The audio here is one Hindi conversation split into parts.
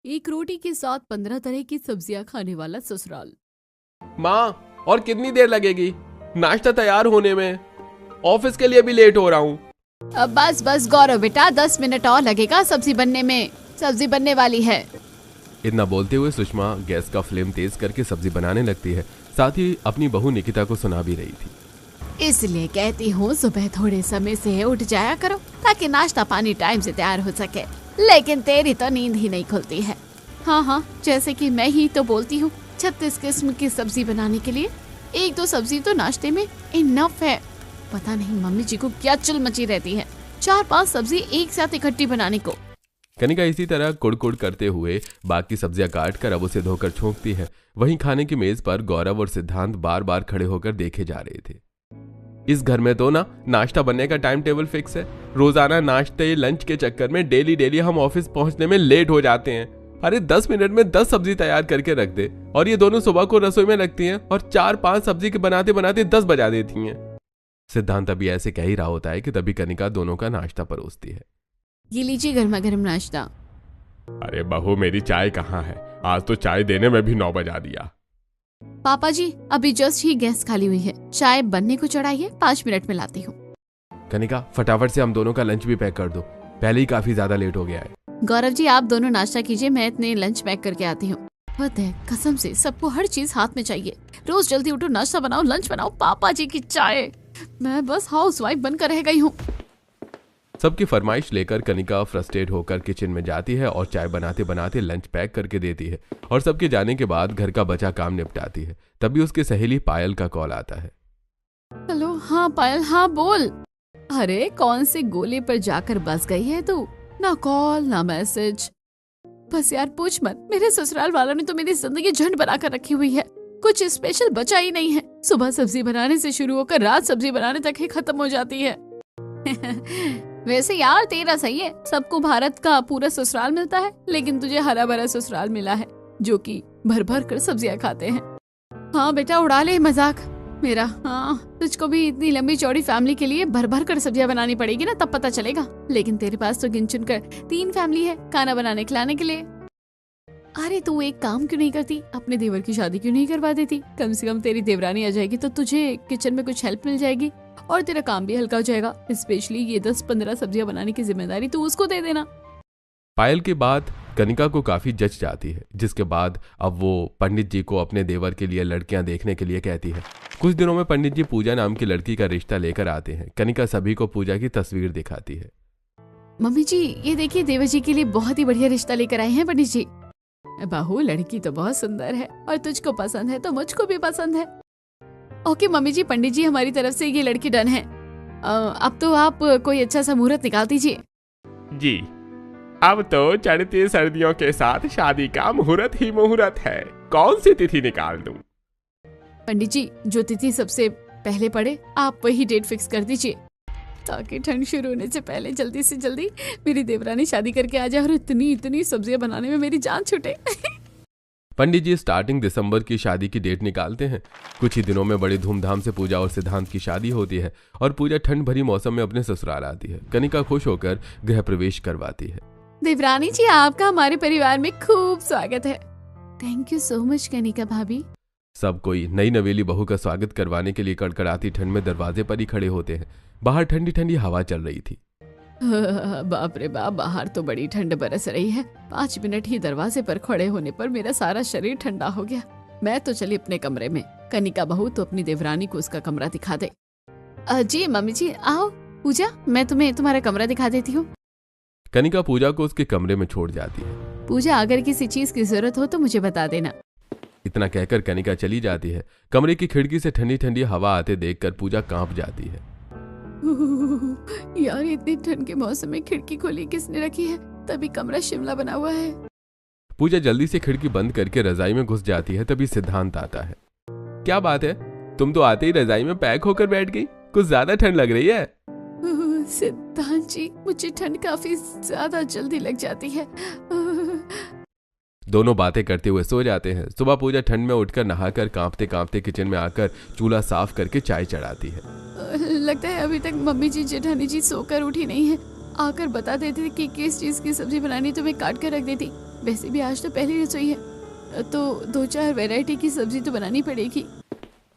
एक रोटी के साथ 15 तरह की सब्जियां खाने वाला ससुराल। माँ, और कितनी देर लगेगी नाश्ता तैयार होने में? ऑफिस के लिए भी लेट हो रहा हूँ। अब बस बस गौरव बेटा, 10 मिनट और लगेगा सब्जी बनने में। सब्जी बनने वाली है। इतना बोलते हुए सुषमा गैस का फ्लेम तेज करके सब्जी बनाने लगती है। साथ ही अपनी बहू निकिता को सुना भी रही थी। इसलिए कहती हूँ सुबह थोड़े समय से उठ जाया करो ताकि नाश्ता पानी टाइम से तैयार हो सके। लेकिन तेरी तो नींद ही नहीं खुलती है। हाँ, जैसे कि मैं ही तो बोलती हूँ 36 किस्म की सब्जी बनाने के लिए 1-2 सब्जी तो नाश्ते में इनफ है। पता नहीं मम्मी जी को क्या चुल मची रहती है 4-5 सब्जी एक साथ इकट्ठी बनाने को। कनिका इसी तरह कुड़ करते हुए बाकी सब्जियां काट कर अब उसे धोकर छोंकती है। वहीं खाने की मेज पर गौरव और सिद्धांत बार बार खड़े होकर देखे जा रहे थे। इस घर में तो ना नाश्ता बनने का टाइम टेबल फिक्स है। रोजाना नाश्ते लंच के चक्कर में डेली हम ऑफिस पहुंचने में लेट हो जाते हैं। अरे 10 मिनट में 10 सब्जी तैयार करके रख दे, और ये दोनों सुबह को रसोई में लगती हैं और 4-5 सब्जी के बनाते बनाते 10 बजा देती हैं। सिद्धांत अभी ऐसे कह ही रहा होता है कि तभी कनिका दोनों का नाश्ता परोसती है। ये लीजिए गर्मा गर्म नाश्ता। अरे बहू, मेरी चाय कहाँ है? आज तो चाय देने में भी 9 बजा दिया। पापा जी, अभी जस्ट ही गैस खाली हुई है, चाय बनने को चढ़ाइए, 5 मिनट में लाती हूँ। कनिका, फटाफट से हम दोनों का लंच भी पैक कर दो, पहले ही काफी ज्यादा लेट हो गया है। गौरव जी, आप दोनों नाश्ता कीजिए, मैं इतने लंच पैक करके आती हूँ। कसम से सबको हर चीज हाथ में चाहिए। रोज जल्दी उठो, नाश्ता बनाओ, लंच बनाओ, पापा जी की चाय। मैं बस हाउसवाइफ बनकर रह गई हूँ। सबकी फरमाइश लेकर कनिका फ्रस्ट्रेट होकर किचन में जाती है और चाय बनाते बनाते लंच पैक करके देती है और सबके जाने के बाद घर का बचा काम निपटाती है। तभी उसकी सहेली पायल का कॉल आता है। हेलो, हाँ पायल, हाँ बोल। अरे कौन से गोले पर जाकर बस गई है तू? ना कॉल ना मैसेज। बस यार पूछ मत, मेरे ससुराल वालों ने तो मेरी जिंदगी झंड बनाकर रखी हुई है। कुछ स्पेशल बचा ही नहीं है। सुबह सब्जी बनाने से शुरू होकर रात सब्जी बनाने तक ही खत्म हो जाती है। वैसे यार तेरा सही है, सबको भारत का पूरा ससुराल मिलता है, लेकिन तुझे हरा भरा ससुराल मिला है जो कि भर भर कर सब्जियां खाते हैं। हाँ बेटा, उड़ा ले मजाक मेरा। हाँ, तुझको भी इतनी लंबी चौड़ी फैमिली के लिए भर भर कर सब्जियां बनानी पड़ेगी ना, तब पता चलेगा। लेकिन तेरे पास तो गिन चुन कर 3 फैमिली है खाना बनाने खिलाने के लिए। अरे तू एक काम क्यों नहीं करती, अपने देवर की शादी क्यों नहीं करवा देती? कम से कम तेरी देवरानी आ जाएगी तो तुझे किचन में कुछ हेल्प मिल जाएगी और तेरा काम भी हल्का हो जाएगा। स्पेशली ये 10-15 सब्जियां बनाने की जिम्मेदारी तू उसको दे देना। पायल की बात कनिका को काफी जच जाती है, जिसके बाद अब वो पंडित जी को अपने देवर के लिए लड़कियां देखने के लिए कहती है। कुछ दिनों में पंडित जी पूजा नाम की लड़की का रिश्ता लेकर आते हैं। कनिका सभी को पूजा की तस्वीर दिखाती है। मम्मी जी, ये देखिए देवर जी के लिए बहुत ही बढ़िया रिश्ता लेकर आए हैं पंडित जी। बहू, लड़की तो बहुत सुंदर है और तुझको पसंद है तो मुझको भी पसंद है। ओके मम्मी जी, पंडित जी हमारी तरफ से ये लड़की डन है। अब तो आप कोई अच्छा सा मुहूर्त निकाल दीजिए। जी, अब तो चढ़ती सर्दियों के साथ शादी का मुहूर्त ही मुहूर्त है। कौन सी तिथि निकाल दूं? पंडित जी, जो तिथि सबसे पहले पड़े आप वही डेट फिक्स कर दीजिए, ताकि ठंड शुरू होने से पहले जल्दी से जल्दी मेरी देवरानी शादी करके आ जाए और इतनी सब्जियां बनाने में मेरी जान छूटे। पंडित जी स्टार्टिंग दिसंबर की शादी की डेट निकालते हैं। कुछ ही दिनों में बड़ी धूमधाम से पूजा और सिद्धांत की शादी होती है और पूजा ठंड भरी मौसम में अपने ससुराल आती है। कनिका खुश होकर गृह प्रवेश करवाती है। देवरानी जी, आपका हमारे परिवार में खूब स्वागत है। Thank you so much Kanika भाभी। सब कोई नई नवेली बहू का स्वागत करवाने के लिए कड़कड़ाती ठंड में दरवाजे पर ही खड़े होते हैं। बाहर ठंडी ठंडी हवा चल रही थी। बाप रे बाप, बाहर तो बड़ी ठंड बरस रही है। 5 मिनट ही दरवाजे पर खड़े होने पर मेरा सारा शरीर ठंडा हो गया। मैं तो चली अपने कमरे में। कनिका बहू तो अपनी देवरानी को उसका कमरा दिखा दे। जी मम्मी जी, आओ पूजा, मैं तुम्हें तुम्हारा कमरा दिखा देती हूँ। कनिका पूजा को उसके कमरे में छोड़ जाती है। पूजा, अगर किसी चीज की जरूरत हो तो मुझे बता देना। इतना कहकर कनिका चली जाती है। कमरे की खिड़की से ठंडी ठंडी हवा आते देखकर पूजा कांप जाती है। यार, इतनी ठंड के मौसम में खिड़की खोली किसने रखी है? तभी कमरा शिमला बना हुआ है। पूजा जल्दी से खिड़की बंद करके रजाई में घुस जाती है। तभी सिद्धांत आता है। क्या बात है, तुम तो आते ही रजाई में पैक होकर बैठ गई, कुछ ज्यादा ठंड लग रही है। सिद्धांत जी, मुझे ठंड काफी ज्यादा जल्दी लग जाती है। दोनों बातें करते हुए सो जाते हैं। सुबह पूजा ठंड में उठकर नहाकर कांपते कांपते किचन में आकर चूल्हा साफ करके चाय चढ़ाती है। लगता है अभी तक मम्मी जी जेठानी जी सोकर उठी नहीं है। आकर बता देती कि किस चीज की सब्जी बनानी तो मैं काट कर रख देती। वैसे भी आज तो पहली रसोई है, तो 2-4 वैरायटी की सब्जी तो बनानी पड़ेगी।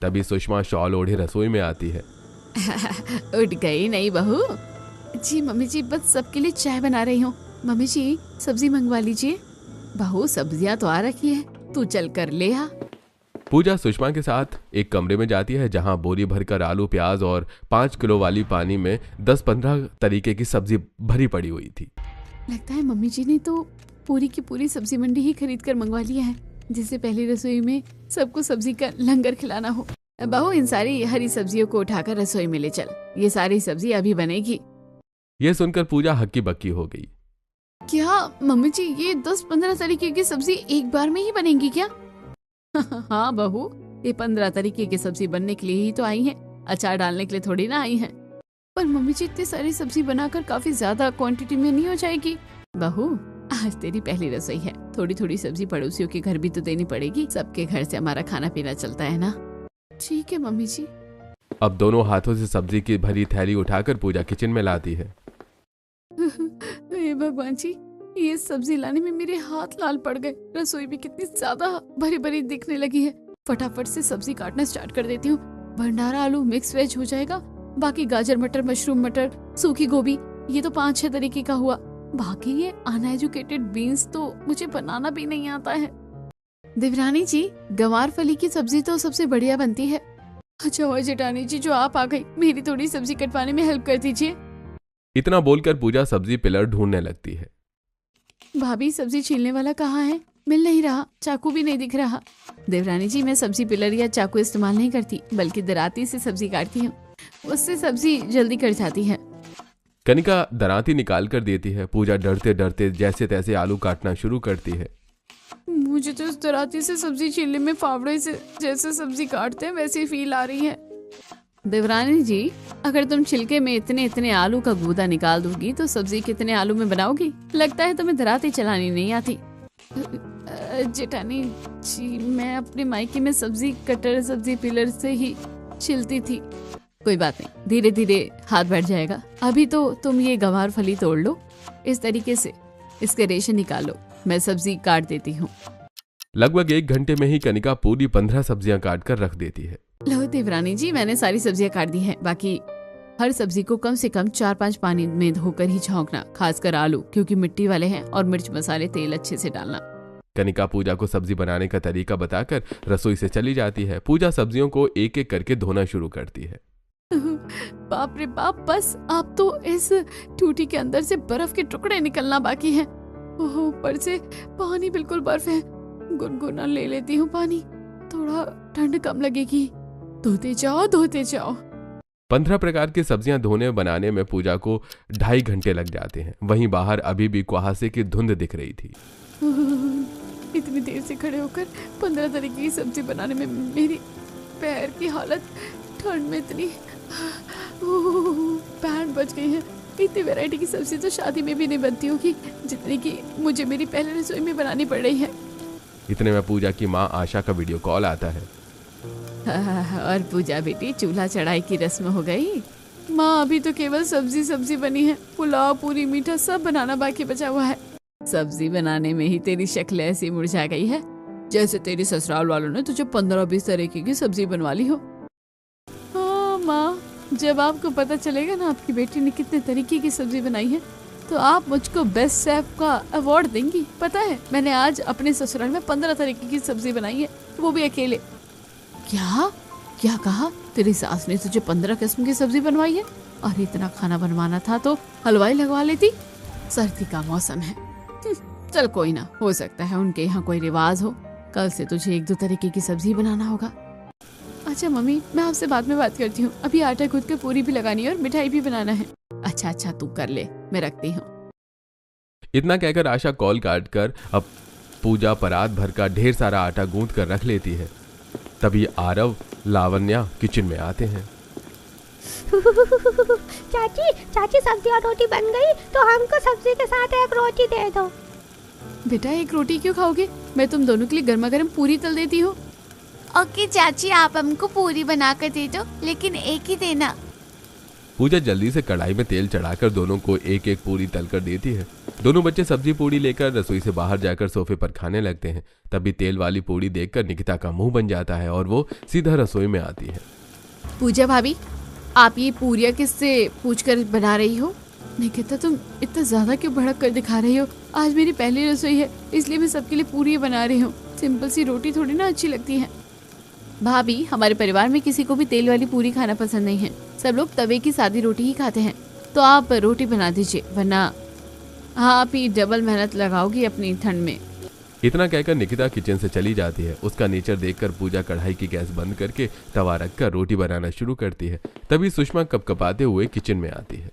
तभी सुषमा शॉल ओढ़े रसोई में आती है। उठ गई नहीं बहू? जी मम्मी जी, बस सबके लिए चाय बना रही हूँ। मम्मी जी सब्जी मंगवा लीजिए। बहू सब्जियाँ तो आ रखी है, तू चल कर ले आ। पूजा सुषमा के साथ एक कमरे में जाती है जहां बोरी भरकर आलू, प्याज और 5 किलो वाली पानी में 10-15 तरीके की सब्जी भरी पड़ी हुई थी। लगता है मम्मी जी ने तो पूरी की पूरी सब्जी मंडी ही खरीद कर मंगवा लिया है, जिससे पहली रसोई में सबको सब्जी का लंगर खिलाना हो। बहू इन सारी हरी सब्जियों को उठाकर रसोई में ले चल, ये सारी सब्जी अभी बनेगी। यह सुनकर पूजा हक्की बक्की हो गई। क्या मम्मी जी, ये 10-15 तरीके की सब्जी एक बार में ही बनेगी क्या? हाँ बहू, ये 15 तरीके की सब्जी बनने के लिए ही तो आई है, अचार डालने के लिए थोड़ी ना आई है। पर मम्मी जी इतनी सारी सब्जी बनाकर काफी ज्यादा क्वांटिटी में नहीं हो जाएगी? बहू आज तेरी पहली रसोई है, थोड़ी थोड़ी सब्जी पड़ोसियों के घर भी तो देनी पड़ेगी। सबके घर से हमारा खाना पीना चलता है ना। ठीक है मम्मी जी। अब दोनों हाथों से सब्जी की भरी थैली उठाकर पूजा किचन में लाती है। हे भगवान जी, ये सब्जी लाने में मेरे हाथ लाल पड़ गए। रसोई भी कितनी ज्यादा भरी भरी दिखने लगी है। फटाफट से सब्जी काटना स्टार्ट कर देती हूँ। भंडारा आलू मिक्स वेज हो जाएगा, बाकी गाजर मटर, मशरूम मटर, सूखी गोभी, ये तो 5-6 तरीके का हुआ। बाकी ये अनएजुकेटेड बीन्स तो मुझे बनाना भी नहीं आता है। देवरानी जी, गंवार फली की सब्जी तो सबसे बढ़िया बनती है। अच्छा हुआ जेठानी जी जो आप आ गई, मेरी थोड़ी सब्जी कटवाने में हेल्प कर दीजिए। इतना बोलकर पूजा सब्जी पिलर ढूंढने लगती है। भाभी सब्जी छीलने वाला कहाँ है? मिल नहीं रहा, चाकू भी नहीं दिख रहा। देवरानी जी, मैं सब्जी पिलर या चाकू इस्तेमाल नहीं करती, बल्कि दराती से सब्जी काटती हूँ, उससे सब्जी जल्दी कट जाती है। कनिका दराती निकाल कर देती है। पूजा डरते डरते जैसे तैसे आलू काटना शुरू करती है। मुझे तो इस दराती से सब्जी छीलने में फावड़े से जैसे सब्जी काटते हैं वैसी फील आ रही है। देवरानी जी, अगर तुम छिलके में इतने इतने आलू का गूदा निकाल दोगी तो सब्जी कितने आलू में बनाओगी? लगता है तुम्हें दराती चलानी नहीं आती। जेठानी जी, मैं अपने मायके में सब्जी कटर, सब्जी पिलर से ही छिलती थी। कोई बात नहीं, धीरे धीरे हाथ बैठ जाएगा। अभी तो तुम ये गंवार फली तोड़ लो, इस तरीके से इसके रेशे निकालो, मैं सब्जी काट देती हूँ। लगभग 1 घंटे में ही कनिका पूरी 15 सब्जियां काट कर रख देती है। लो देवरानी जी, मैंने सारी सब्जियां काट दी हैं। बाकी हर सब्जी को कम से कम 4-5 पानी में धोकर ही छौंकना, खासकर आलू, क्योंकि मिट्टी वाले हैं, और मिर्च मसाले तेल अच्छे से डालना। कनिका पूजा को सब्जी बनाने का तरीका बताकर रसोई से चली जाती है। पूजा सब्जियों को एक एक करके धोना शुरू करती है। बाप रे बाप, बस अब तो इस टूटी के अंदर से बर्फ के टुकड़े निकलना बाकी है। ओह, ऊपर से पानी बिल्कुल बर्फ है। गुनगुना ले लेती हूँ पानी, थोड़ा ठंड कम लगेगी। धोते जाओ धोते जाओ। 15 प्रकार की सब्जियां धोने बनाने में पूजा को 2.5 घंटे लग जाते हैं। वहीं बाहर अभी भी कुहासे की धुंध दिख रही थी। इतनी देर से खड़े होकर 15 तरीके की सब्जी बनाने में मेरी पैर की हालत, ठंड में इतनी बैंड बच गई है। इतनी वैरायटी की सब्जी तो शादी में भी नहीं बनती होगी जितनी कि मुझे मेरी पहले रसोई में बनानी पड़ रही है। इतने में पूजा की माँ आशा का वीडियो कॉल आता है। और पूजा बेटी, चूल्हा चढ़ाई की रस्म हो गई? माँ, अभी तो केवल सब्जी बनी है, पुलाव, पूरी, मीठा सब बनाना बाकी बचा हुआ है। सब्जी बनाने में ही तेरी शक्ल ऐसी मुरझा गई है जैसे तेरी ससुराल वालों ने तुझे 15-20 तरीके की सब्जी बनवा ली हो। हाँ माँ, जब आपको पता चलेगा ना आपकी बेटी ने कितने तरीके की सब्जी बनाई है, तो आप मुझको बेस्ट शेफ का अवार्ड देंगी। पता है, मैंने आज अपने ससुराल में 15 तरीके की सब्जी बनाई है, वो भी अकेले। क्या कहा? तेरी सास ने तुझे 15 किस्म की सब्जी बनवाई है? और इतना खाना बनवाना था तो हलवाई लगवा लेती। सर्दी का मौसम है। चल कोई ना, हो सकता है उनके यहाँ कोई रिवाज हो। कल से तुझे 1-2 तरीके की सब्जी बनाना होगा। अच्छा मम्मी, मैं आपसे बाद में बात करती हूँ। अभी आटा गूंथ कर पूरी भी लगानी है और मिठाई भी बनाना है। अच्छा, तू कर ले, मैं रखती हूँ। इतना कहकर आशा कॉल काट कर अब पूजा परात भर का ढेर सारा आटा गूंथ कर रख लेती है। तभी आरव, लावण्या किचन में आते हैं। चाची सब्जी और रोटी बन गई, तो हमको सब्जी के साथ एक रोटी दे दो। बेटा, एक रोटी क्यों खाओगे? मैं तुम दोनों के लिए गर्मा गर्म पूरी तल देती हूँ। ओके चाची, आप हमको पूरी बना कर दे दो, लेकिन एक ही देना। पूजा जल्दी से कढ़ाई में तेल चढ़ाकर दोनों को एक एक पूरी तल कर देती है। दोनों बच्चे सब्जी पूड़ी लेकर रसोई से बाहर जाकर सोफे पर खाने लगते हैं। तभी तेल वाली पूड़ी देखकर निकिता का मुंह बन जाता है और वो सीधा रसोई में आती है। पूजा भाभी, आप ये पूरियाँ किससे पूछकर बना रही हो? निकिता, तुम इतना ज्यादा क्यों भड़क कर दिखा रही हो? आज मेरी पहली रसोई है, इसलिए मैं सबके लिए पूरियाँ बना रही हूँ। सिंपल सी रोटी थोड़ी ना अच्छी लगती है। भाभी, हमारे परिवार में किसी को भी तेल वाली पूरी खाना पसंद नहीं है। सब लोग तवे की सादी रोटी ही खाते हैं। तो आप रोटी बना दीजिए, वरना आप ही डबल मेहनत लगाओगी अपनी ठंड में। इतना कहकर निकिता किचन से चली जाती है। उसका नेचर देखकर पूजा कढ़ाई की गैस बंद करके तवा रखकर रोटी बनाना शुरू करती है। तभी सुषमा कपकपाते हुए किचन में आती है।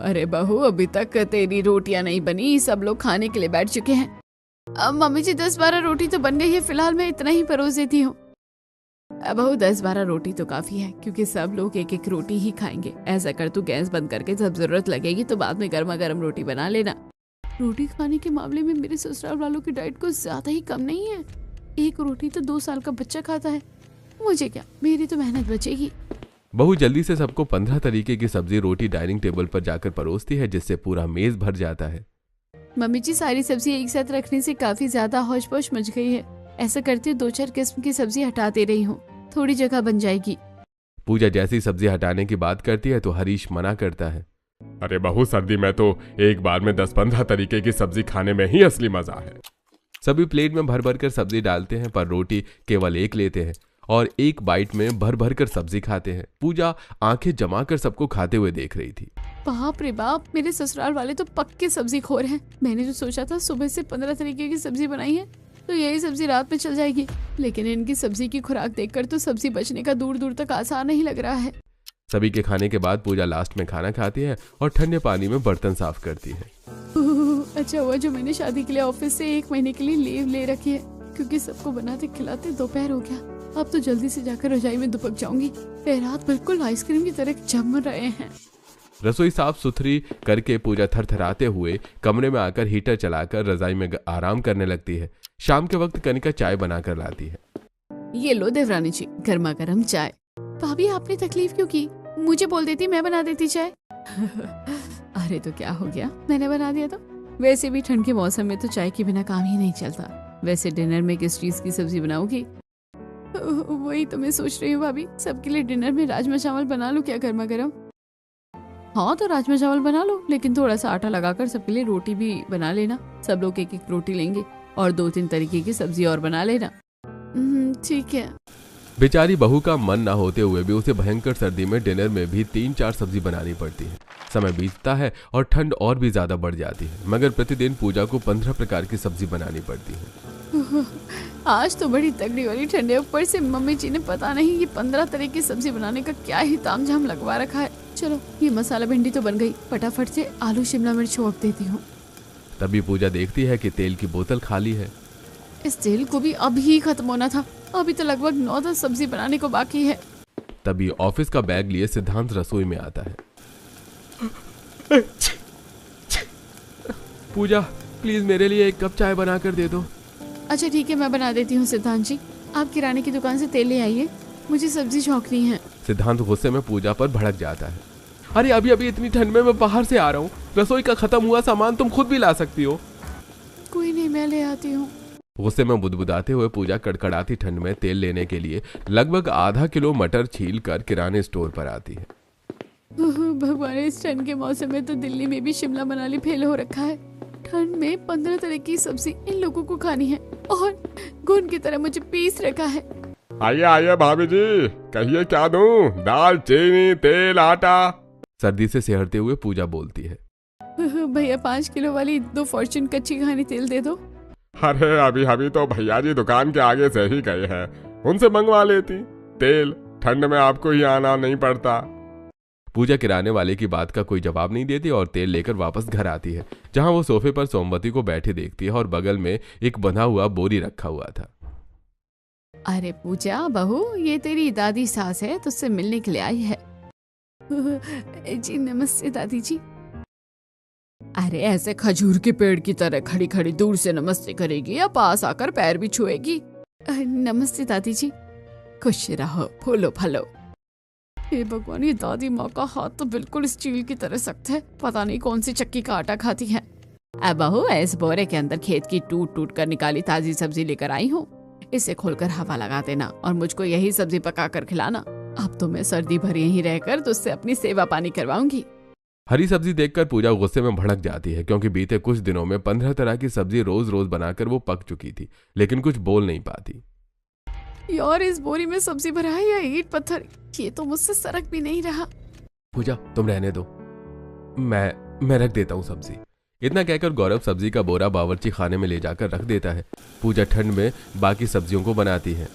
अरे बहू, अभी तक तेरी रोटियां नहीं बनी, सब लोग खाने के लिए बैठ चुके हैं। अब मम्मी जी 10-12 रोटी तो बन गई है, फिलहाल मैं इतना ही परोस देती हूँ। बहू 10-12 रोटी तो काफी है, क्योंकि सब लोग एक एक रोटी ही खाएंगे। ऐसा कर, तू गैस बंद करके जब जरूरत लगेगी तो बाद में गर्मा गर्म रोटी बना लेना। रोटी खाने के मामले में मेरे ससुराल वालों की डाइट कुछ ज्यादा ही कम नहीं है। एक रोटी तो 2 साल का बच्चा खाता है। मुझे क्या, मेरी तो मेहनत बचेगी। बहू जल्दी से सबको 15 तरीके की सब्जी रोटी डाइनिंग टेबल पर जाकर परोसती है, जिससे पूरा मेज भर जाता है। मम्मी जी, सारी सब्जी एक साथ रखने से काफी ज्यादा हौच पौच मच गई है। ऐसा करते 2-4 किस्म की सब्जी हटा दे रही हूँ, थोड़ी जगह बन जाएगी। पूजा जैसी सब्जी हटाने की बात करती है तो हरीश मना करता है। अरे बहू, सर्दी में तो एक बार में 10-15 तरीके की सब्जी खाने में ही असली मजा है। सभी प्लेट में भर भर कर सब्जी डालते हैं, पर रोटी केवल एक लेते हैं और एक बाइट में भर भर कर सब्जी खाते हैं। पूजा आंखें जमा कर सबको खाते हुए देख रही थी। बाप रे बाप, मेरे ससुराल वाले तो पक्के सब्जी खोर हैं। मैंने जो सोचा था सुबह से 15 तरीके की सब्जी बनाई है, तो यही सब्जी रात में चल जाएगी। लेकिन इनकी सब्जी की खुराक देखकर तो सब्जी बचने का दूर दूर तक आसान नहीं लग रहा है। सभी के खाने के बाद पूजा लास्ट में खाना खाती है और ठंडे पानी में बर्तन साफ करती है। अच्छा हुआ जो मैंने शादी के लिए ऑफिस से 1 महीने के लिए लीव ले रखी है, क्योंकि सबको बनाते खिलाते दोपहर हो गया। अब तो जल्दी से जाकर रजाई में दुबक जाऊंगी। पैर हाथ बिल्कुल आइसक्रीम की तरह जम रहे हैं। रसोई साफ सुथरी करके पूजा थरथराते हुए कमरे में आकर हीटर चलाकर रजाई में आराम करने लगती है। शाम के वक्त कनिका चाय बनाकर लाती है। ये लो देवरानी जी, गर्मा गर्म चाय। भाभी, आपने तकलीफ क्यों की? मुझे बोल देती, मैं बना देती चाय। अरे तो क्या हो गया, मैंने बना दिया तो। वैसे भी ठंड के मौसम में तो चाय के बिना काम ही नहीं चलता। वैसे डिनर में किस चीज की सब्जी बनाओगी? वही तो मैं सोच रही हूँ भाभी, सबके लिए डिनर में राजमा चावल बना लो क्या गर्मा गर्म? हाँ तो राजमा चावल बना लो, लेकिन थोड़ा सा आटा लगाकर सबके लिए रोटी भी बना लेना। सब लोग एक एक रोटी लेंगे और 2-3 तरीके की सब्जी और बना लेना। ठीक है। बेचारी बहू का मन ना होते हुए भी उसे भयंकर सर्दी में डिनर में भी 3-4 सब्जी बनानी पड़ती है। समय बीतता है और ठंड और भी ज्यादा बढ़ जाती है, मगर प्रतिदिन पूजा को 15 प्रकार की सब्जी बनानी पड़ती है। आज तो बड़ी तगड़ी वाली ठंड है, ऊपर से मम्मी जी ने पता नहीं ये 15 तरह की सब्जी बनाने का क्या ही तामझाम लगवा रखा है। चलो, ये मसाला भिंडी तो बन गई, फटाफट से आलू शिमला मिर्च छोड़ देती हूँ। तभी पूजा देखती है कि तेल की बोतल खाली है। इस तेल को भी अभी ही खत्म होना था। अभी तो लगभग 9-10 सब्जी बनाने को बाकी है। तभी ऑफिस का बैग लिए सिद्धांत रसोई में आता है। पूजा, प्लीज मेरे लिए 1 कप चाय बना कर दे दो। अच्छा ठीक है, मैं बना देती हूँ सिद्धांत जी। आप किराने की दुकान से तेल ले आइए, मुझे सब्जी छौंकनी है। सिद्धांत गुस्से में पूजा पर भड़क जाता है। अरे अभी अभी इतनी ठंड में मैं बाहर से आ रहा हूँ, रसोई का खत्म हुआ सामान तुम खुद भी ला सकती हो। कोई नहीं, मैं ले आती हूँ। गुस्से में बुदबुदाते हुए पूजा कड़कड़ाती ठंड में तेल लेने के लिए लगभग आधा किलो मटर छील कर किराने स्टोर पर आती है। भगवान, इस ठंड के मौसम में तो दिल्ली में भी शिमला मनाली फेल हो रखा है। ठंड में 15 तरह की सब्जी इन लोगों को खानी है और घुन की तरह मुझे पीस रखा है। आइए आइए भाभी जी, कहिए क्या दूं? दाल, चीनी, तेल, आटा। सर्दी से सिहरते हुए पूजा बोलती है। भैया 5 किलो वाली 2 फॉर्च्यून कच्ची घानी तेल दे दो। अरे अभी तो भैया जी दुकान के आगे से ही गए हैं, उनसे मंगवा लेती तेल। ठंड में आपको ही आना नहीं पड़ता। पूजा किराने वाले की बात का कोई जवाब नहीं देती और तेल लेकर वापस घर आती है, जहां वो सोफे पर सोमवती को बैठी देखती है और बगल में एक बंधा हुआ बोरी रखा हुआ था। अरे पूजा बहू, ये तेरी दादी सास है, तुझसे मिलने के लिए आई है। जी नमस्ते दादी जी। अरे ऐसे खजूर के पेड़ की तरह खड़ी खड़ी दूर से नमस्ते करेगी या पास आकर पैर भी छुएगी? नमस्ते दादी जी, खुश रहो, फूलो फलो। हे भगवान, ये दादी माँ का हाथ तो बिल्कुल स्टील की तरह सख्त है। पता नहीं कौन सी चक्की का आटा खाती है। अब बहू, इस बोरे के अंदर खेत की टूट टूट कर निकाली ताजी सब्जी लेकर आई हूँ। इसे खोलकर हवा लगा देना और मुझको यही सब्जी पका कर खिलाना। अब तो मैं सर्दी भर यहीं रहकर तुझसे अपनी सेवा पानी करवाऊंगी। हरी सब्जी देखकर पूजा गुस्से में भड़क जाती है, क्योंकि बीते कुछ दिनों में 15 तरह की सब्जी रोज रोज बनाकर वो पक चुकी थी, लेकिन कुछ बोल नहीं पाती। यार, इस बोरी में सब्जी भरा है या ईंट पत्थर? ये तो मुझसे सरक भी नहीं रहा। पूजा, तुम रहने दो, मैं रख देता हूँ सब्जी। इतना कहकर गौरव सब्जी का बोरा बावर्ची खाने में ले जाकर रख देता है। पूजा ठंड में बाकी सब्जियों को बनाती है।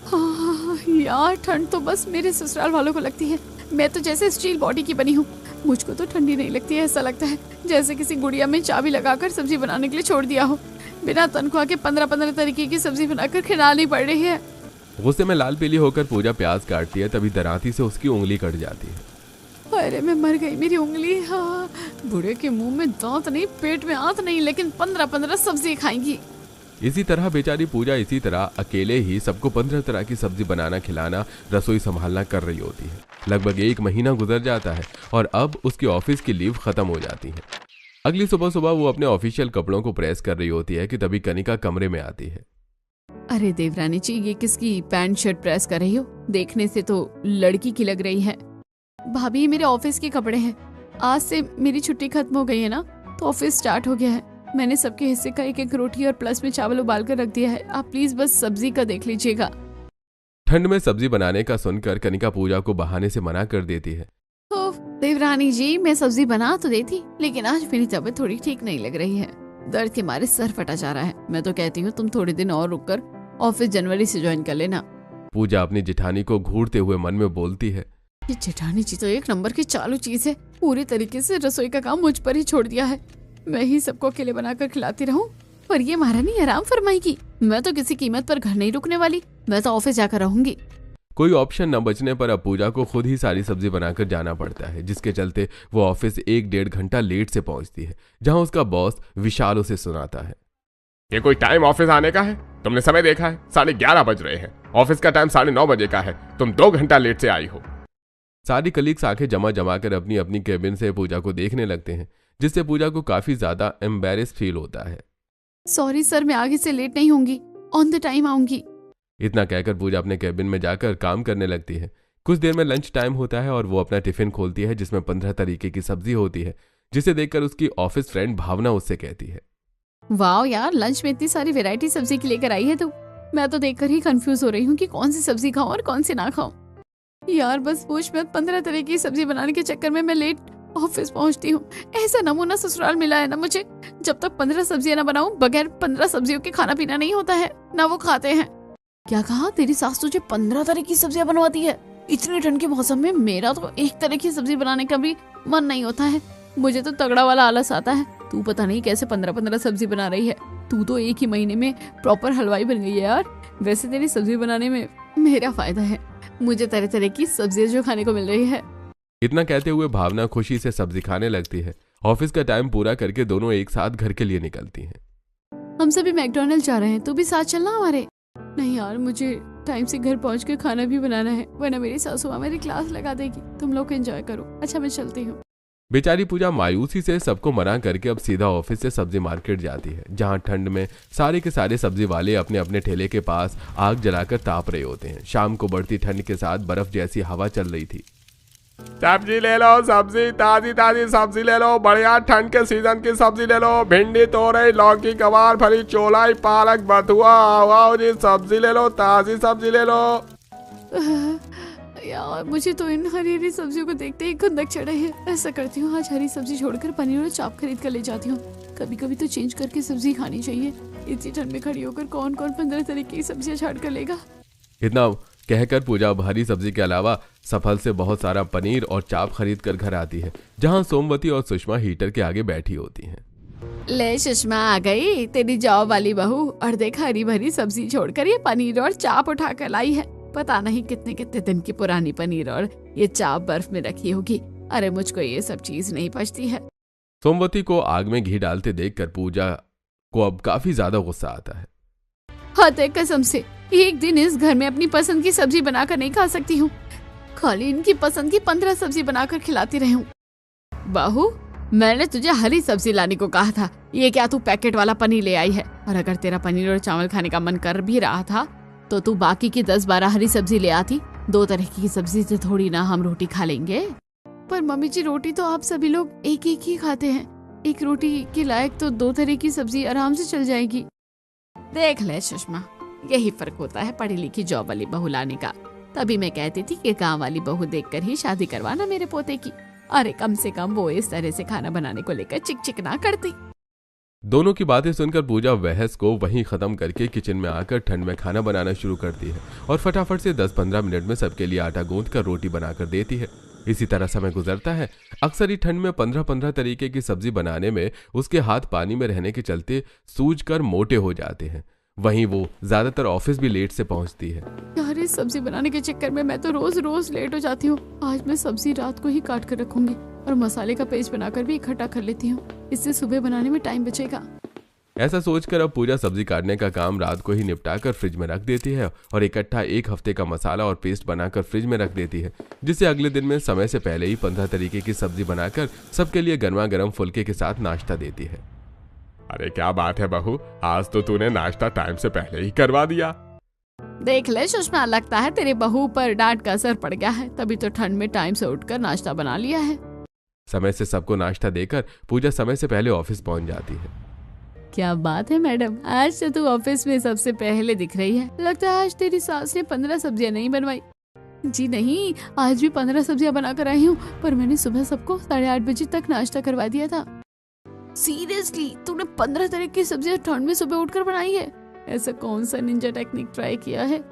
हाँ यार, ठंड तो बस मेरे ससुराल वालों को लगती है। मैं तो जैसे स्टील बॉडी की बनी हूँ, मुझको तो ठंडी नहीं लगती है। ऐसा लगता है जैसे किसी गुड़िया में चाबी लगाकर सब्जी बनाने के लिए छोड़ दिया हो। बिना तनख्वाह के 15-15 तरीके की सब्जी बनाकर खिलानी पड़ रही है। गुस्से में लाल पीली होकर पूजा प्याज काटती है, तभी दराती से उसकी उंगली कट जाती है। अरे मैं मर गई, मेरी उंगली। हाँ, बूढ़े के मुंह में दांत नहीं, पेट में आंत नहीं, लेकिन 15-15 सब्जी खाएंगी। इसी तरह बेचारी पूजा इसी तरह अकेले ही सबको 15 तरह की सब्जी बनाना, खिलाना, रसोई संभालना कर रही होती है। लगभग 1 महीना गुजर जाता है और अब उसकी ऑफिस की लीव खत्म हो जाती है। अगली सुबह सुबह वो अपने ऑफिशियल कपड़ों को प्रेस कर रही होती है कि तभी कनिका कमरे में आती है। अरे देवरानी जी, ये किसकी पैंट शर्ट प्रेस कर रही हो? देखने से तो लड़की की लग रही है। भाभी, ये मेरे ऑफिस के कपड़े हैं। आज से मेरी छुट्टी खत्म हो गई है ना, तो ऑफिस स्टार्ट हो गया है। मैंने सबके हिस्से का 1-1 रोटी और प्लस में चावल उबाल कर रख दिया है। आप प्लीज बस सब्जी का देख लीजिएगा। ठंड में सब्जी बनाने का सुनकर कनिका पूजा को बहाने से मना कर देती है। देवरानी जी, मैं सब्जी बना तो देती, लेकिन आज मेरी तबीयत थोड़ी ठीक नहीं लग रही है। दर्द के मारे सर फटा जा रहा है। मैं तो कहती हूँ तुम थोड़े दिन और रुककर ऑफिस जनवरी से ज्वाइन कर लेना। पूजा अपनी जेठानी को घूरते हुए मन में बोलती है, ये जेठानी जी तो 1 नंबर की चालू चीज है। पूरी तरीके से रसोई का काम मुझ पर ही छोड़ दिया है। मैं ही सबको अकेले बनाकर खिलाती रहूं, पर ये महारानी आराम फरमाएगी। मैं तो किसी कीमत पर घर नहीं रुकने वाली। मैं तो ऑफिस जाकर रहूंगी। कोई ऑप्शन न बचने पर अब पूजा को खुद ही सारी सब्जी बनाकर जाना पड़ता है, जिसके चलते वो ऑफिस 1-1.5 घंटा लेट से पहुंचती है, जहां उसका बॉस विशाल उसे सुनाता है, ये कोई टाइम ऑफिस आने का है? तुमने समय देखा है? 11:30 बज रहे हैं। ऑफिस का टाइम 9:30 बजे का है। तुम 2 घंटा लेट से आई हो। सारी कलीग्स आंखें जमा कर अपनी अपनी केबिन से पूजा को देखने लगते हैं, जिससे पूजा को काफी ज्यादा एम्बेरेस फील होता है। सॉरी सर, मैं आगे से लेट नहीं होंगी, ऑन द टाइम आऊंगी। इतना कहकर पूजा अपने केबिन में जाकर काम करने लगती है। कुछ देर में लंच टाइम होता है और वो अपना टिफिन खोलती है, जिसमें 15 तरीके की सब्जी होती है, जिसे देखकर उसकी ऑफिस फ्रेंड भावना उससे कहती है, वाह यार, लंच में इतनी सारी वैरायटी सब्जी की लेकर आई है तू। मैं तो देखकर ही कंफ्यूज हो रही हूँ कि कौन सी सब्जी खाऊं और कौन सी ना खाऊं। यार बस पूछ मत, 15 तरह की सब्जी बनाने के चक्कर में मैं लेट ऑफिस पहुंचती हूँ। ऐसा नमूना ससुराल मिला है ना मुझे। जब तक 15 सब्जियां ना बनाऊं, बगैर 15 सब्जियों के खाना पीना नहीं होता है, ना वो खाते हैं। क्या कहा? तेरी सास तुझे 15 तरह की सब्जियां बनवाती है? इतनी ठंड के मौसम में मेरा तो 1 तरह की सब्जी बनाने का भी मन नहीं होता है। मुझे तो तगड़ा वाला आलस आता है। तू पता नहीं कैसे 15-15 सब्जी बना रही है। तू तो 1 ही महीने में प्रॉपर हलवाई बन गई है यार। वैसे तेरी सब्जी बनाने में मेरा फायदा है। मुझे तरह तरह की सब्जियां जो खाने को मिल रही है। इतना कहते हुए भावना खुशी से सब्जी खाने लगती है। ऑफिस का टाइम पूरा करके दोनों एक साथ घर के लिए निकलती हैं। हम सभी मैकडॉनल्ड जा रहे हैं, तू भी साथ चलना हमारे। नहीं यार, मुझे टाइम से घर पहुंच के खाना भी बनाना है, वरना मेरी सासू माँ मेरी क्लास लगा देगी। तुम लोग एंजॉय करो। अच्छा, मैं चलती हूँ। बेचारी पूजा मायूसी से सबको मना करके अब सीधा ऑफिस से सब्जी मार्केट जाती है, जहां ठंड में सारे के सारे सब्जी वाले अपने अपने ठेले के पास आग जलाकर ताप रहे होते हैं। शाम को बढ़ती ठंड के साथ बर्फ जैसी हवा चल रही थी। सब्जी ले लो, सब्जी ताजी ताजी सब्जी ले लो, बढ़िया ठंड के सीजन की सब्जी ले लो। भिंडी, तोरई, लौकी, गवार फली, चोलाई, पालक, बथुआ, आओ जी सब्जी ले लो, ताजी सब्जी ले लो। यार मुझे तो इन हरी हरी सब्जियों को देखते ही खुंदक चढ़े है। ऐसा करती हूँ, आज हरी सब्जी छोड़कर पनीर और चाप खरीद कर ले जाती हूँ। कभी कभी तो चेंज करके सब्जी खानी चाहिए। इतनी ठंड में खड़ी होकर कौन कौन 15 तरीके की सब्जियां छाट कर लेगा। इतना कहकर पूजा अब हरी सब्जी के अलावा सफल से बहुत सारा पनीर और चाप खरीद कर घर आती है, जहाँ सोमवती और सुषमा हीटर के आगे बैठी होती हैं। ले सुषमा, आ गई तेरी जॉब वाली बहू, और देख हरी भरी सब्जी छोड़कर ये पनीर और चाप उठा कर लाई है। पता नहीं कितने कितने दिन की पुरानी पनीर और ये चाप बर्फ में रखी होगी। अरे मुझको ये सब चीज नहीं पचती है। सोमवती को आग में घी डालते देखकर पूजा को अब काफी ज्यादा गुस्सा आता है। हाँ, कसम से एक दिन इस घर में अपनी पसंद की सब्जी बनाकर नहीं खा सकती हूँ। खाली इनकी पसंद की 15 सब्जी बनाकर खिलाती रही हूँ। बहू, मैंने तुझे हरी सब्जी लाने को कहा था, ये क्या तू पैकेट वाला पनीर ले आई है? और अगर तेरा पनीर और चावल खाने का मन कर भी रहा था तो तू बाकी की 10-12 हरी सब्जी ले आती। 2 तरह की सब्जी से थोड़ी ना हम रोटी खा लेंगे। पर मम्मी जी, रोटी तो आप सभी लोग एक एक ही खाते हैं, एक रोटी के लायक तो 2 तरह की सब्जी आराम से चल जाएगी। देख ले सुषमा, यही फर्क होता है पढ़ी लिखी जॉब वाली बहू लाने का। तभी मैं कहती थी कि गांव वाली बहू देखकर ही शादी करवाना मेरे पोते की। अरे कम से कम वो इस तरह से खाना बनाने को लेकर चिक चिक ना करती। दोनों की बातें सुनकर पूजा बहस को वहीं खत्म करके किचन में आकर ठंड में खाना बनाना शुरू करती है और फटाफट से 10-15 मिनट में सबके लिए आटा गूंथ कर रोटी बनाकर देती है। इसी तरह समय गुजरता है। अक्सर ही ठंड में 15-15 तरीके की सब्जी बनाने में उसके हाथ पानी में रहने के चलते सूजकर मोटे हो जाते हैं। वहीं वो ज्यादातर ऑफिस भी लेट से पहुंचती है। यार, इस सब्जी बनाने के चक्कर में मैं तो रोज रोज लेट हो जाती हूँ। आज मैं सब्जी रात को ही काट कर रखूंगी और मसाले का पेस्ट बनाकर भी इकट्ठा कर लेती हूँ, इससे सुबह बनाने में टाइम बचेगा। ऐसा सोचकर अब पूजा सब्जी काटने का काम रात को ही निपटाकर फ्रिज में रख देती है और इकट्ठा 1 हफ्ते का मसाला और पेस्ट बनाकर फ्रिज में रख देती है, जिससे अगले दिन में समय से पहले ही 15 तरीके की सब्जी बनाकर सबके लिए गर्मा गर्म फुल्के के साथ नाश्ता देती है। अरे क्या बात है बहू, आज तो तूने नाश्ता टाइम से पहले ही करवा दिया। देख ले सुषमा, लगता है तेरे बहू पर डांट का असर पड़ गया है, तभी तो ठंड में टाइम से उठकर नाश्ता बना लिया है। समय से सबको नाश्ता देकर पूजा समय से पहले ऑफिस पहुंच जाती है। क्या बात है मैडम, आज तो तू ऑफिस में सबसे पहले दिख रही है। लगता है आज तेरी सास ने 15 सब्जियां नहीं बनवाई। जी नहीं, आज भी 15 सब्जियां बनाकर आई हूँ, पर मैंने सुबह सबको 8:30 बजे तक नाश्ता करवा दिया था। सीरियसली, तूने 15 तरह की सब्जियां ठंड में सुबह उठकर बनाई है? ऐसा कौन सा निंजा टेक्निक ट्राई किया है?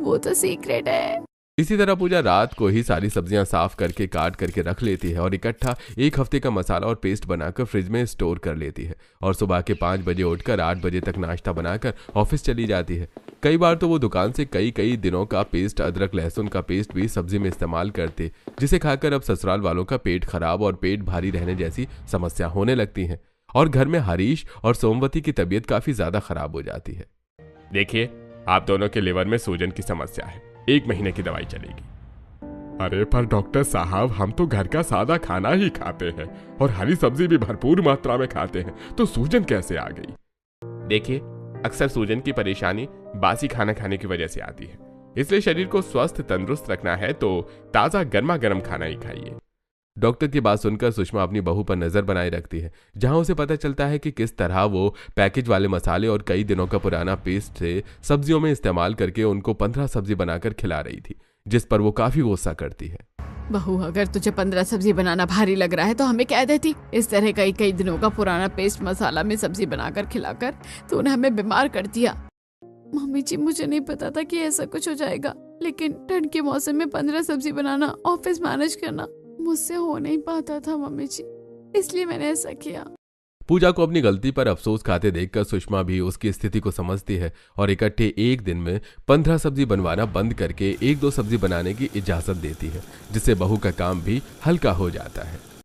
वो तो सीक्रेट है। इसी तरह पूजा रात को ही सारी सब्जियां साफ करके काट करके रख लेती है और इकट्ठा 1 हफ्ते का मसाला और पेस्ट बनाकर फ्रिज में स्टोर कर लेती है और सुबह के 5 बजे उठकर 8 बजे तक नाश्ता बनाकर ऑफिस चली जाती है। कई बार तो वो दुकान से कई दिनों का पेस्ट, अदरक लहसुन का पेस्ट भी सब्जी में इस्तेमाल करते, जिसे खाकर अब ससुराल वालों का पेट खराब और पेट भारी रहने जैसी समस्या होने लगती है और घर में हरीश और सोमवती की तबीयत काफी ज्यादा खराब हो जाती है। देखिए, आप दोनों के लिवर में सूजन की समस्या है, 1 महीने की दवाई चलेगी। अरे पर डॉक्टर साहब, हम तो घर का सादा खाना ही खाते हैं और हरी सब्जी भी भरपूर मात्रा में खाते हैं, तो सूजन कैसे आ गई? देखिए, अक्सर सूजन की परेशानी बासी खाना खाने की वजह से आती है, इसलिए शरीर को स्वस्थ तंदुरुस्त रखना है तो ताजा गर्मा गर्म खाना ही खाइए। डॉक्टर की बात सुनकर सुषमा अपनी बहू पर नजर बनाए रखती है, जहां उसे पता चलता है कि किस तरह वो पैकेज वाले मसाले और कई दिनों का पुराना पेस्ट से सब्जियों में इस्तेमाल करके उनको 15 सब्जी बनाकर खिला रही थी, जिस पर वो काफी गुस्सा करती है। बहू, अगर तुझे 15 सब्जी बनाना भारी लग रहा है तो हमें कह देती। इस तरह कई दिनों का पुराना पेस्ट मसाला में सब्जी बनाकर खिलाकर तूने हमें बीमार कर दिया। मम्मी जी, मुझे नहीं पता था कि ऐसा कुछ हो जाएगा, लेकिन ठंड के मौसम में 15 सब्जी बनाना, ऑफिस मैनेज करना मुझसे हो नहीं पाता था मम्मी जी, इसलिए मैंने ऐसा किया। पूजा को अपनी गलती पर अफसोस खाते देखकर सुषमा भी उसकी स्थिति को समझती है और इकट्ठे एक दिन में 15 सब्जी बनवाना बंद करके 1-2 सब्जी बनाने की इजाजत देती है, जिससे बहू का काम भी हल्का हो जाता है।